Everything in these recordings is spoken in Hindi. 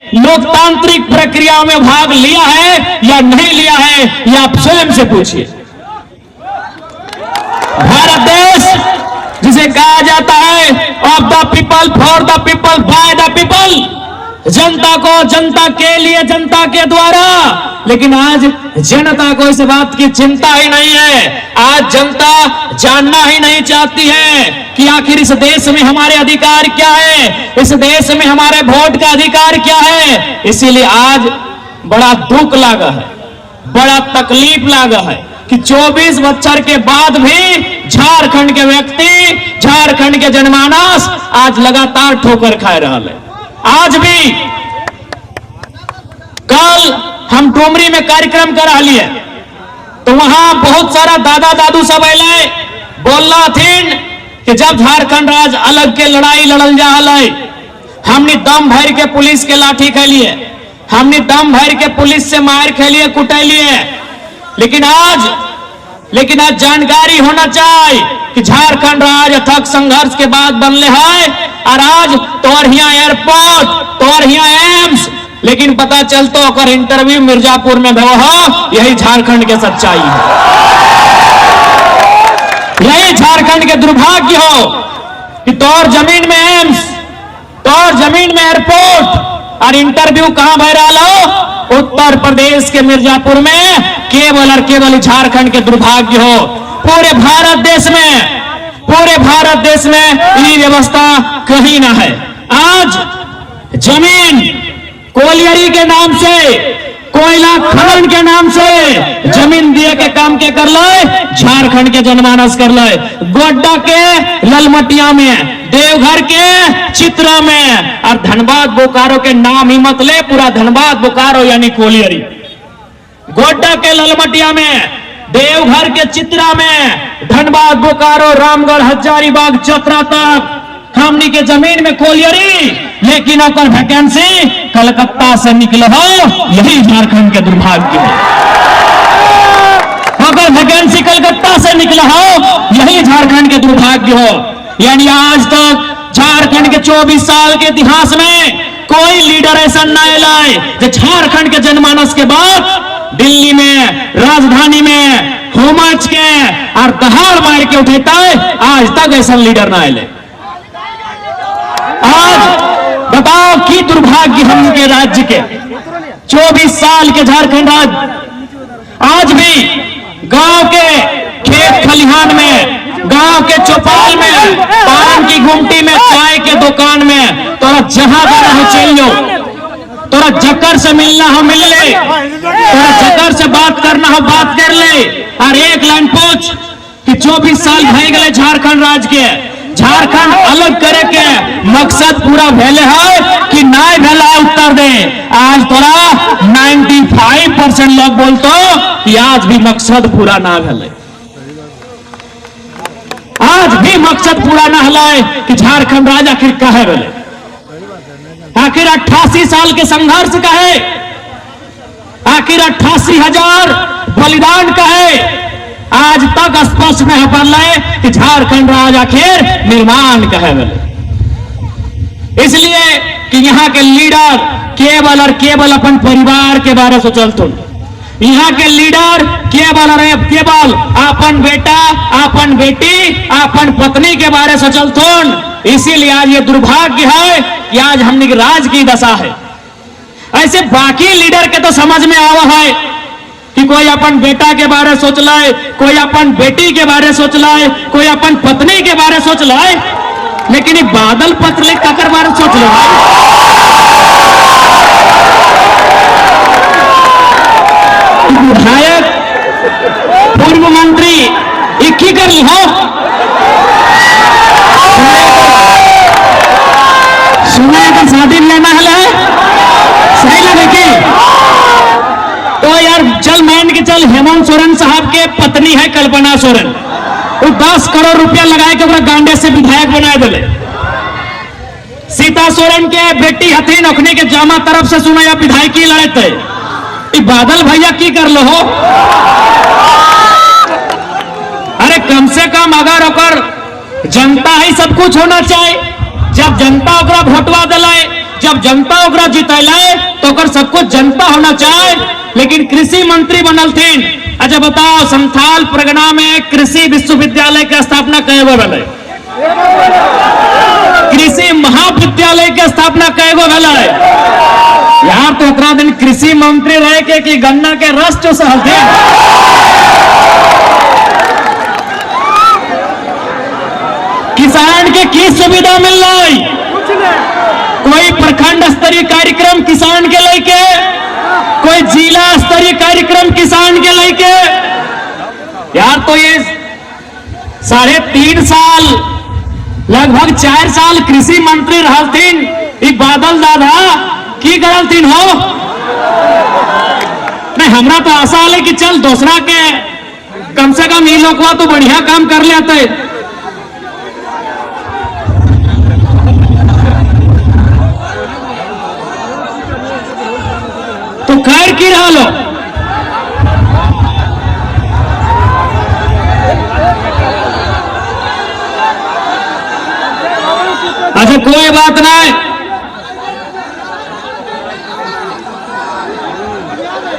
लोकतांत्रिक प्रक्रिया में भाग लिया है या नहीं लिया है, ये आप स्वयं से पूछिए। भारत देश जिसे कहा जाता है of the people, for the people, by the people, जनता को, जनता के लिए, जनता के द्वारा। लेकिन आज जनता को इस बात की चिंता ही नहीं है। आज जनता जानना ही नहीं चाहती है कि आखिर इस देश में हमारे अधिकार क्या है, इस देश में हमारे वोट का अधिकार क्या है। इसीलिए आज बड़ा दुख लगा है, बड़ा तकलीफ लगा है कि 24 बच्चर के बाद भी झारखंड के व्यक्ति, झारखंड के जनमानस आज लगातार ठोकर खा रहा है। आज भी कल हम डुमरी में कार्यक्रम करा लिए तो वहां बहुत सारा दादा दादू सब अले बोलना थीन कि जब झारखंड राज्य अलग के लड़ाई लड़ल जा रहा है, हमने दम भर के पुलिस के लाठी खेलिए, हमने दम भर के पुलिस से मार खेलिए, कुटलिए। लेकिन आज जानकारी होना चाहिए कि झारखंड राज्य अथक संघर्ष के बाद बनले है और आज तोर यहाँ एयरपोर्ट, तोर यहाँ एम्स, लेकिन पता चलतो अगर इंटरव्यू मिर्जापुर में भो हो, यही झारखंड के सच्चाई है, यही झारखंड के दुर्भाग्य हो कि तोर जमीन में एम्स, तोर जमीन में एयरपोर्ट और इंटरव्यू कहां भर रहा हो? उत्तर प्रदेश के मिर्जापुर में। केवल और केवल झारखंड के दुर्भाग्य हो। पूरे भारत देश में ये व्यवस्था कहीं ना है। आज जमीन कोलियरी के नाम से, कोयला खनन के नाम से जमीन दिए के काम के कर ले झारखंड के जनमानस कर ले। गोड्डा के ललमटिया में, देवघर के चित्रा में और धनबाद बोकारो के नाम ही मत ले, पूरा धनबाद बोकारो यानी कोलियरी। गोड्डा के ललमटिया में, देवघर के चित्रा में, धनबाद बोकारो, रामगढ़, हजारीबाग, चतरा तक हमनी के जमीन में कोलियरी, लेकिन अगर वैकेंसी कलकत्ता से निकले हो, यही झारखंड के दुर्भाग्य है। अगर वैकेंसी कलकत्ता से निकला हो, यही झारखंड के दुर्भाग्य हो। यानी आज तक झारखंड के 24 साल के इतिहास में कोई लीडर ऐसा न लाए जो झारखंड के जनमानस के बाद दिल्ली में, राजधानी में होमच के और दहाड़ मार के उठेता है। आज तक ऐसा लीडर ना आए। आज बताओ कि दुर्भाग्य हम के राज्य के 24 साल के झारखंड राज्य, आज भी गांव के खेत खलिहान में, गांव के चौपाल में, पान की गुमटी में, चाय के दुकान में, तोरा जहां जाना हो चल जाओ, तोरा जकर से मिलना हो मिल ले, तोरा जकर से बात करना हो बात कर ले। और एक लाइन पूछ कि 24 साल भय गए झारखंड राज्य के, झारखंड अलग करे के मकसद पूरा भेले है कि नहीं भेला? उत्तर दे। आज तोरा 95% लोग बोलतो कि आज भी मकसद पूरा ना भेले, आज भी मकसद पूरा ना हलाए कि झारखंड राज्य आखिर कहे भेले, आखिर 88 साल के संघर्ष का है, आखिर 88,000 बलिदान का है। आज तक स्पष्ट नहीं पड़ रहा कि झारखंड राज्य आखिर निर्माण कहे वाले। इसलिए कि यहाँ के लीडर केवल और केवल अपन परिवार के बारे में सोचलते, यहाँ के लीडर केवल और केवल अपन बेटा, अपन बेटी, अपन पत्नी के बारे में सोचलते। इसीलिए आज ये दुर्भाग्य है कि आज हमने की राज की दशा है। ऐसे बाकी लीडर के तो समझ में आवा है कि कोई अपन बेटा के बारे सोच लाए, कोई अपन बेटी के बारे सोच लाए, कोई अपन पत्नी के बारे सोच लाए, लेकिन ये बादल पत्र ककर बारे सोच लो। विधायक, पूर्व मंत्री एक ही कर ली हो, सुना तो शादी लेना है, सही लगे कि तो यार चल मान के चल, हेमंत सोरेन साहब के पत्नी है कल्पना सोरेन, वो 10 करोड़ रुपया लगाए के गांडे से विधायक बनाए दिले। सीता सोरेन के बेटी हथीन ओखने के जामा तरफ से सुना या विधायकी लड़े थे। बादल भैया की कर लो हो? अरे कम से कम अगर ओकर जनता ही सब कुछ होना चाहिए। जब जनता ओकरा वोटवा दिलाए, जब जनता ओकरा जितैलाए सब कुछ जनता होना चाहे, लेकिन कृषि मंत्री बनल थी। अच्छा बताओ, संथाल परगना में कृषि विश्वविद्यालय की स्थापना कए गो भेलै? कृषि महाविद्यालय की स्थापना कए गो भेलै? यार तो इतना दिन कृषि मंत्री रहे के कि गन्ना के रस जो सहलते, किसान के की सुविधा मिल रही? कोई प्रखंड स्तरीय कार्यक्रम किसान के लेके, कोई जिला स्तरीय कार्यक्रम किसान के लेके? यार तो ये 3.5 साल, लगभग 4 साल कृषि मंत्री रहलथिन, बादल दादा की करलथिन हो? नहीं, हमरा तो आशा है कि चल दूसरा के कम से कम ये लोग तो बढ़िया काम कर लेते। तो खैर की रहा लो, अच्छा कोई बात नहीं।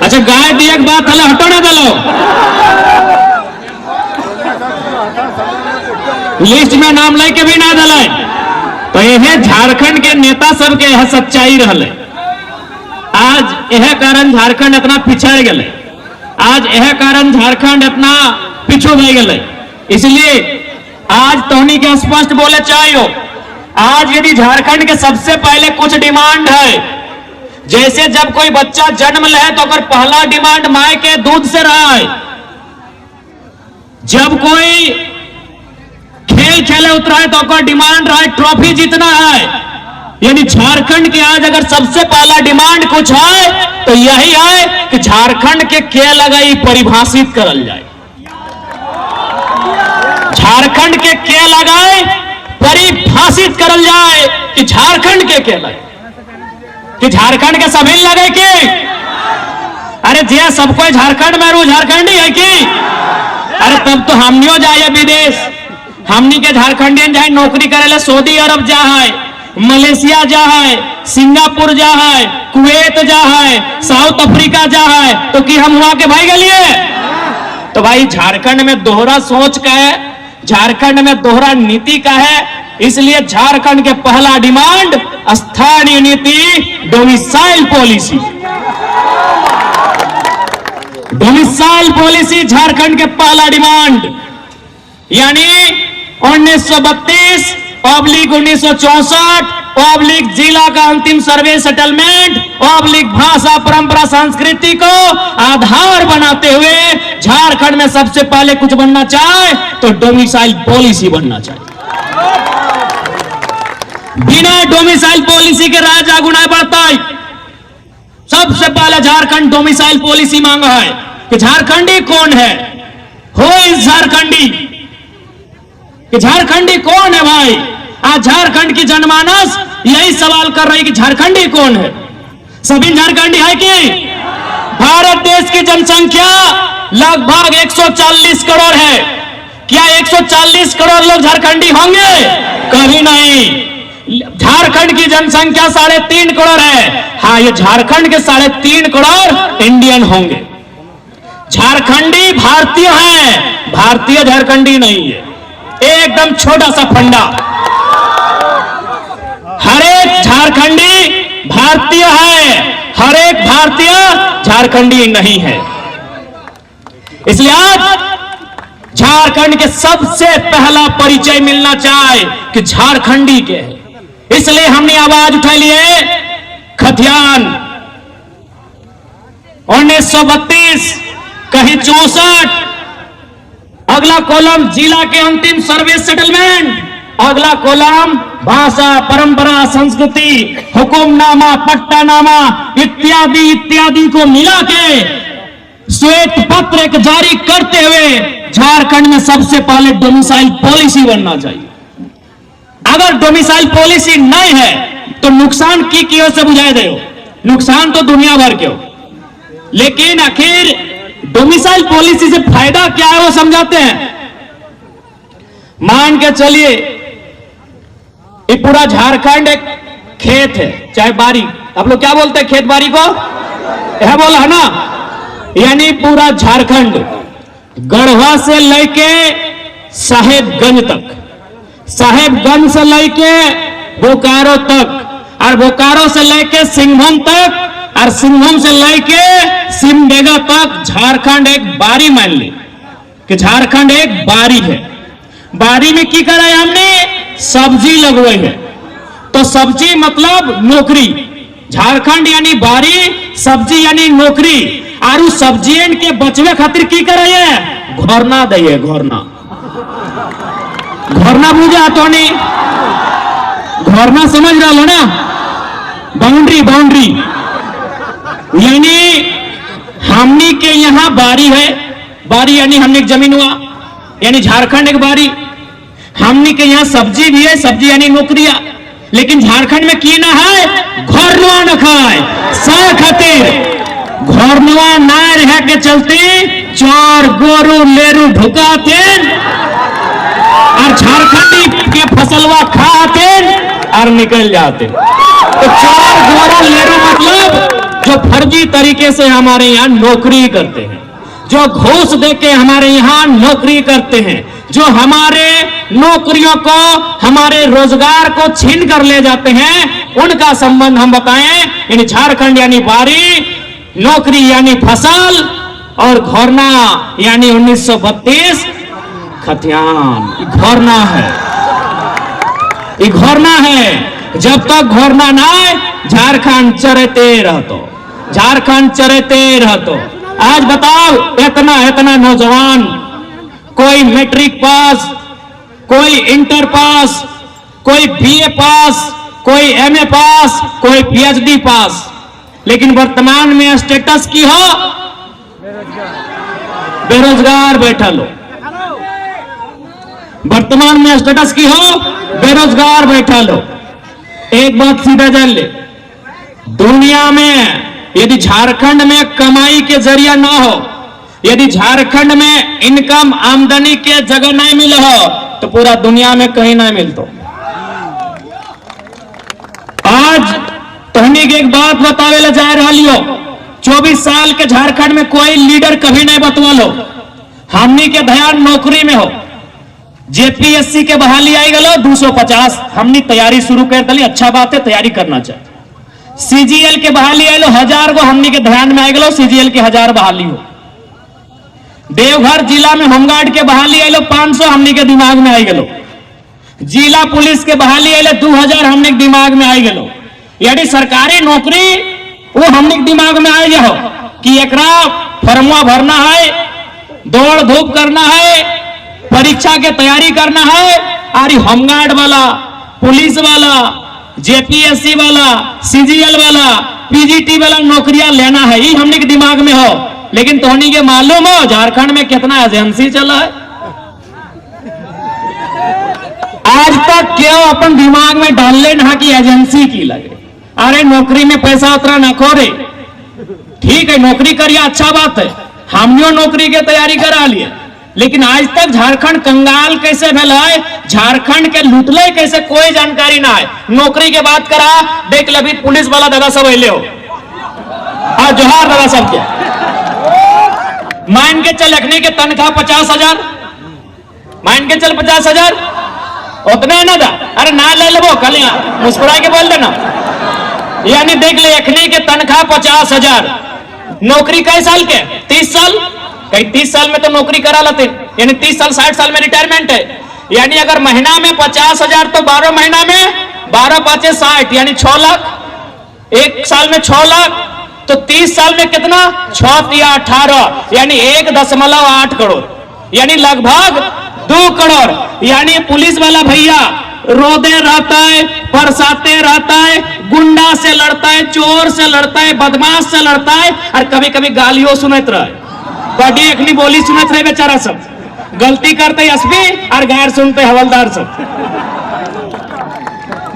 अच्छा गाय दिए एक बात हले हटो ना दलो, लिस्ट में नाम लेके भी ना दल। तो यह झारखंड के नेता सब के यह सच्चाई रहले। आज यह कारण झारखंड इतना पिछड़ गए, आज यह कारण झारखंड इतना पिछड़ गए। इसलिए आज तोहनी के स्पष्ट बोले चाहिए, आज यदि झारखंड के सबसे पहले कुछ डिमांड है, जैसे जब कोई बच्चा जन्म ले तो अगर पहला डिमांड माय के दूध से रहा है, जब कोई खेल खेले उतरा है तो अगर डिमांड रहा है ट्रॉफी जीतना है। यानी झारखंड के आज अगर सबसे पहला डिमांड कुछ है तो यही है कि झारखंड के क्या लगाई परिभाषित करल जाए, झारखंड के क्या लगाए परिभाषित करल जाए कि झारखंड के क्या लगे, कि झारखंड के सभी लगे कि अरे जे सब कोई झारखंड में रू झारखंडी है कि? अरे तब तो हमनियो जाए विदेश, हमनी के झारखंडियन जाए नौकरी करे ले सऊदी अरब जा है, मलेशिया जा है, सिंगापुर जा है, कुवैत जा है, साउथ अफ्रीका जा है, तो कि हम वहां के भाई गलिए? तो भाई झारखंड में दोहरा सोच का है, झारखंड में दोहरा नीति का है। इसलिए झारखंड के पहला डिमांड स्थानीय नीति, domicile policy. Domicile policy Jharkhand के पहला डिमांड, यानी 1932/1964 जिला का अंतिम सर्वे सेटलमेंट भाषा परंपरा संस्कृति को आधार बनाते हुए झारखंड में सबसे पहले कुछ बनना चाहे तो डोमिसाइल पॉलिसी बनना चाहिए। बिना डोमिसाइल पॉलिसी के राज आगू नहीं बढ़ता है। सबसे पहले झारखंड डोमिसाइल पॉलिसी मांगा है कि झारखंडी कौन है, हो इस झारखंडी, कि झारखंडी कौन है भाई? आज झारखंड की जनमानस यही सवाल कर रही कि झारखंडी कौन है? सभी झारखंडी है कि? भारत देश की जनसंख्या लगभग 140 करोड़ है। क्या 140 करोड़ लोग झारखंडी होंगे? कभी नहीं। झारखंड की जनसंख्या 3.5 करोड़ है। हाँ, ये झारखंड के 3.5 करोड़ इंडियन होंगे। झारखंडी भारतीय है, भारतीय झारखंडी नहीं है। एकदम छोटा सा फंडा, हर एक झारखंडी भारतीय है, हर एक भारतीय झारखंडी नहीं है। इसलिए आज झारखंड के सबसे पहला परिचय मिलना चाहे कि झारखंडी के है। इसलिए हमने आवाज उठा ली है खतियान 1932 कहीं 64, अगला कॉलम जिला के अंतिम सर्वे सेटलमेंट, अगला कॉलम भाषा परंपरा संस्कृति हुकुमनामा पट्टानामा इत्यादि इत्यादि को मिला के श्वेत पत्र एक जारी करते हुए झारखंड में सबसे पहले डोमिसाइल पॉलिसी बनना चाहिए। अगर डोमिसाइल पॉलिसी नहीं है तो नुकसान की ओर से बुझाए दे, नुकसान तो दुनिया भर के हो, लेकिन आखिर डोमिसाइल पॉलिसी से फायदा क्या है वो समझाते हैं। मान के चलिए ये पूरा झारखंड एक खेत है, चाहे बारी आप लोग क्या बोलते हैं खेत बाड़ी को, यह बोला है ना। यानी पूरा झारखंड गढ़वा से लेके साहेबगंज तक, साहेबगंज से लेके बोकारो तक, और बोकारो से लेके सिंहभूम तक, और सिंहभूम से लेके सिमडेगा तक झारखंड एक बारी मान ली कि झारखंड एक बारी है। बारी में की करा है हमने, सब्जी लगवाई है। तो सब्जी मतलब नौकरी, झारखंड यानी बारी, सब्जी यानी नौकरी। और उस सब्जियन के बचवे खातिर की करे है, घोरना दे, घोरना, घोरना बुझा तो नहीं, घोरना समझ रहा लो ना, बाउंड्री, बाउंड्री। यानी हमनी के यहां बारी है, बारी यानी हमने एक जमीन हुआ, यानी झारखंड एक बारी। हमनी के यहां सब्जी भी है, सब्जी यानी नौकरियां। लेकिन झारखंड में की ना है, घोरनुआ न खाए सा खातिर, घोरनुआ ना रह के चलते चोर गोरू लेरू ढुकाते और झारखंडी के फसलवा खाते और निकल जाते। तो चोर गोरू लेरू मतलब जो फर्जी तरीके से हमारे यहाँ नौकरी करते हैं, जो घूस देके हमारे यहाँ नौकरी करते हैं, जो हमारे नौकरियों को, हमारे रोजगार को छीन कर ले जाते हैं, उनका संबंध हम बताएं। इन झारखंड यानी बारी, नौकरी यानी फसल, और घोरना यानी 1932 खतियान। घोरना है, ये घोरना है। जब तक घोरना ना आए झारखंड चरते रहतो, झारखंड चरते रहतो। आज बताओ, इतना इतना नौजवान, कोई मैट्रिक पास, कोई इंटर पास, कोई बीए पास, कोई एमए पास, कोई पीएचडी पास, लेकिन वर्तमान में स्टेटस की हो, बेरोजगार बैठा लो। वर्तमान में स्टेटस की हो, बेरोजगार बैठा लो। एक बात सीधा जान ले, दुनिया में यदि झारखंड में कमाई के जरिया ना हो, यदि झारखंड में इनकम आमदनी के जगह नहीं मिले हो, तो पूरा दुनिया में कहीं नहीं मिलता। आज तहनी की एक बात बतावे ला जा रहा लियो, 24 साल के झारखंड में कोई लीडर कभी नहीं बतवा लो। हमनी के ध्यान नौकरी में हो। जेपीएससी के बहाली आई गलो 250, हमनी तैयारी शुरू कर दली, अच्छा बात है, तैयारी करना चाहिए। सीजीएल के बहाली आई लो 1000 को, हमनी के ध्यान में आई गलो सीजीएल के 1000 बहाली हो। देवघर जिला में होमगार्ड के बहाली आई लो 500, हमनी के दिमाग में आई गलो। जिला पुलिस के बहाली आई लो 2000, हमने के दिमाग में आई गलो। यानी सरकारी नौकरी वो हमने के दिमाग में आई हो कि एकरा फॉर्मवा भरना है, दौड़ धूप करना है, परीक्षा के तैयारी करना है। और होमगार्ड वाला, पुलिस वाला, जेपीएससी वाला, सीजीएल वाला, पीजीटी वाला नौकरियां लेना है, ये हमने के दिमाग में हो। लेकिन तोहनी के मालूम हो झारखंड में कितना एजेंसी चला है? आज तक क्यों अपन दिमाग में डाल लेना कि एजेंसी की लगे। अरे नौकरी में पैसा उतना ना खोरे, ठीक है नौकरी करिए, अच्छा बात है, हमने नौकरी की तैयारी करा लिए। लेकिन आज तक झारखंड कंगाल कैसे भेला है, झारखंड के लूटले कैसे, कोई जानकारी ना है। नौकरी के बात करा, देख लभी पुलिस वाला दादा सब अले हो, और जोहार दादा सब क्या मान के चल, रखने के तनख्वाह 50,000, मान के चल 50,000 उतना है ना दा, अरे ना ले लो कल, यहाँ मुस्कुरा के बोल देना। यानी देख ले, रखने के तनख्वाह 50,000, नौकरी कई साल के, 30 साल, कई 30 साल में तो नौकरी करा लेते, यानी 30 साल 60 साल में रिटायरमेंट है। यानी अगर महीना में 50,000 तो 12 महीना में 12 5 60, यानी 6 लाख, एक साल में 6 लाख, तो 30 साल में कितना, 6 या 18, यानी 1.8 करोड़, यानी लगभग 2 करोड़। यानी पुलिस वाला भैया रोदे रहता है, परसाते रहता है, गुंडा से लड़ता है, चोर से लड़ता है, बदमाश से लड़ता है, और कभी कभी गालियों सुनत रहे, बड़ी अखनी बोली सुनत रहे बेचारा सब, गलती करते एसपी और गैर सुनते हवलदार सब,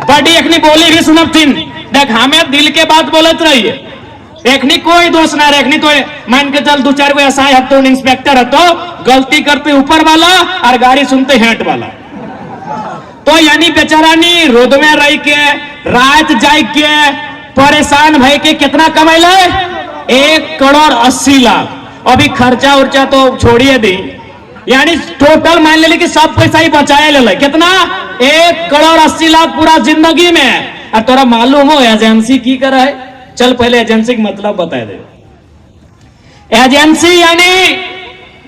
बड़ी अखनी बोली भी सुनत थी। देख हमें दिल के बात बोलत रही है, एकनी कोई दोष ना रखनी, तो मान के चल 2-4 को ऐसा है तो इंस्पेक्टर है, तो गलती करते ऊपर वाला और गाड़ी सुनते हेट वाला। तो यानी बेचारानी रोड में रह के, रात जाग के, परेशान भाई के कितना कमैले 1,80,00,000। अभी खर्चा उर्चा तो छोड़िए दी, यानी टोटल मान ले कि सब पैसा ही बचाए ले कितना 1,80,00,000 पूरा जिंदगी में। और तोरा मालूम हो एजेंसी की कर है? चल पहले एजेंसी का मतलब बता दे। एजेंसी यानी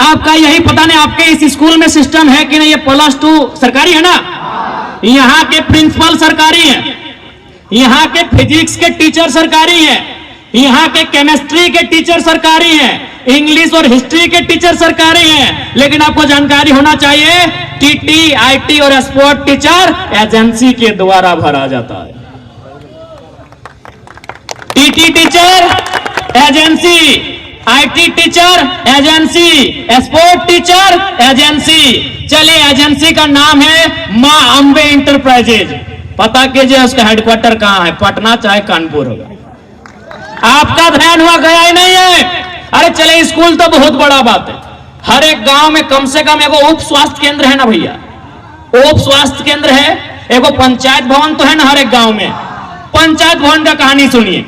आपका यही पता नहीं आपके इस स्कूल में सिस्टम है कि नहीं, ये +2 सरकारी है ना, यहाँ के प्रिंसिपल सरकारी है, यहाँ के फिजिक्स के टीचर सरकारी है, यहाँ के केमिस्ट्री के टीचर सरकारी हैं, इंग्लिश और हिस्ट्री के टीचर सरकारी हैं। लेकिन आपको जानकारी होना चाहिए टीटी, आईटी और स्पोर्ट टीचर एजेंसी के द्वारा भरा जाता है। TT teacher agency, IT teacher agency, sport teacher agency. चलिए एजेंसी का नाम है मां अंबे इंटरप्राइजेज। पता कीजिए उसका हेडक्वार्टर कहां है, पटना चाहे कानपुर होगा। आपका ध्यान हुआ गया ही नहीं है। अरे चले स्कूल तो बहुत बड़ा बात है, हर एक गांव में कम से कम एगो उप स्वास्थ्य केंद्र है ना भैया, उप स्वास्थ्य केंद्र है, एगो पंचायत भवन तो है ना हर एक गांव में। पंचायत भवन का कहानी सुनिए।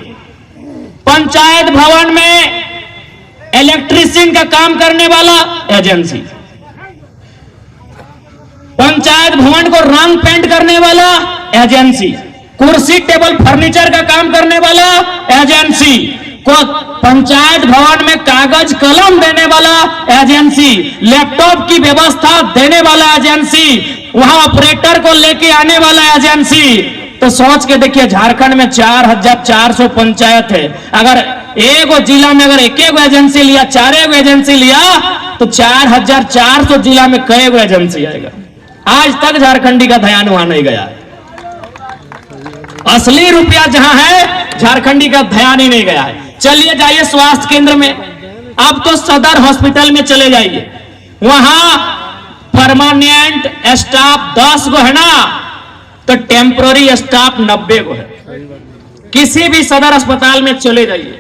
पंचायत भवन में इलेक्ट्रीशियन का काम करने वाला एजेंसी, पंचायत भवन को रंग पेंट करने वाला एजेंसी, कुर्सी टेबल फर्नीचर का काम करने वाला एजेंसी, को पंचायत भवन में कागज कलम देने वाला एजेंसी, लैपटॉप की व्यवस्था देने वाला एजेंसी, वहां ऑपरेटर को लेके आने वाला एजेंसी। तो सोच के देखिए झारखंड में 4,400 पंचायत है, अगर एक जिला में अगर एक एजेंसी लिया, 4 एजेंसी लिया तो 4,400 जिला में कई एजेंसी आएगा। आज तक झारखंडी का ध्यान वहां नहीं गया। असली रुपया जहां है झारखंडी का ध्यान ही नहीं गया है। चलिए जाइए स्वास्थ्य केंद्र में, अब तो सदर हॉस्पिटल में चले जाइए, वहां परमानेंट स्टाफ 10 गो है ना, तो टेम्पररी स्टाफ 90 गो है। किसी भी सदर अस्पताल में चले जाइए,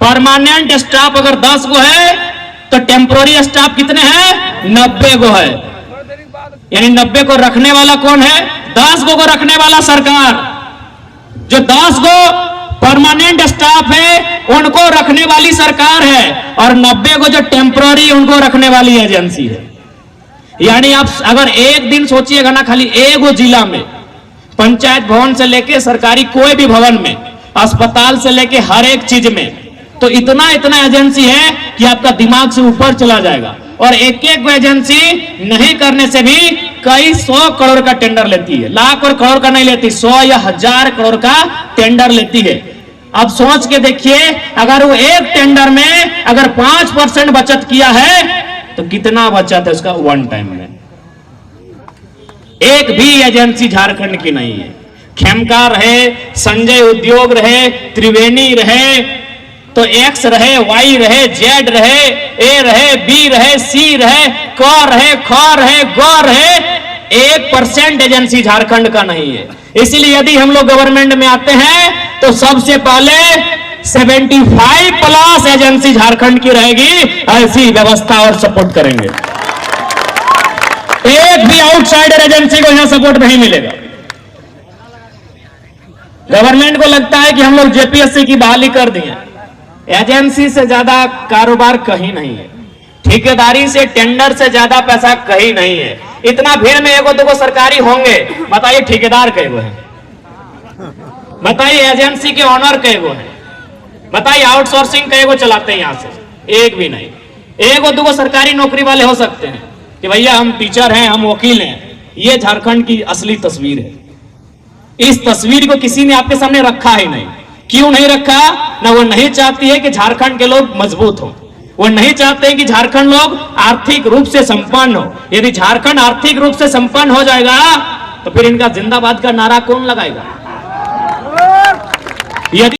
परमानेंट स्टाफ अगर 10 गो है तो टेम्पररी स्टाफ कितने हैं? 90 गो है। यानी 90 को रखने वाला कौन है? 10 गो रखने वाला सरकार। जो 10 गो परमानेंट स्टाफ है उनको रखने वाली सरकार है, और 90 को जो टेम्पररी उनको रखने वाली एजेंसी है। यानी आप अगर एक दिन सोचिएगा ना, खाली एक जिला में पंचायत भवन से लेके सरकारी कोई भी भवन में, अस्पताल से लेके हर एक चीज में, तो इतना इतना एजेंसी है कि आपका दिमाग से ऊपर चला जाएगा। और एक एक एजेंसी नहीं करने से भी कई 100 करोड़ का टेंडर लेती है, लाख और करोड़ का नहीं लेती, 100 या 1000 करोड़ का टेंडर लेती है। अब सोच के देखिए, अगर वो एक टेंडर में अगर 5% बचत किया है तो कितना बचत है उसका वन टाइम में। एक भी एजेंसी झारखंड की नहीं है। खेमका रहे, संजय उद्योग रहे, त्रिवेणी रहे, तो एक्स रहे, वाई रहे, जेड रहे, ए रहे, बी रहे, सी रहे, क रहे, ख रहे, ग रहे, 1% एजेंसी झारखंड का नहीं है। इसलिए यदि हम लोग गवर्नमेंट में आते हैं तो सबसे पहले 75+ एजेंसी झारखंड की रहेगी, ऐसी व्यवस्था और सपोर्ट करेंगे। एक भी आउटसाइडर एजेंसी को यहां सपोर्ट नहीं मिलेगा। गवर्नमेंट को लगता है कि हम लोग जेपीएससी की बहाली कर दिए, एजेंसी से ज्यादा कारोबार कहीं नहीं है, ठेकेदारी से टेंडर से ज्यादा पैसा कहीं नहीं है। इतना भीड़ में एगो दो सरकारी होंगे, बताइए ठेकेदार कैगो है, बताइए एजेंसी के ऑनर कैगो है, बताइए आउटसोर्सिंग कैगो चलाते हैं यहां से? एक भी नहीं। एगो दो सरकारी नौकरी वाले हो सकते हैं कि भैया हम टीचर हैं, हम वकील हैं। ये झारखंड की असली तस्वीर है। इस तस्वीर को किसी ने आपके सामने रखा ही नहीं। क्यों नहीं रखा? ना वो नहीं चाहती है कि झारखंड के लोग मजबूत हो, वो नहीं चाहते कि झारखंड लोग आर्थिक रूप से संपन्न हो। यदि झारखंड आर्थिक रूप से संपन्न हो जाएगा तो फिर इनका जिंदाबाद का नारा कौन लगाएगा? यदि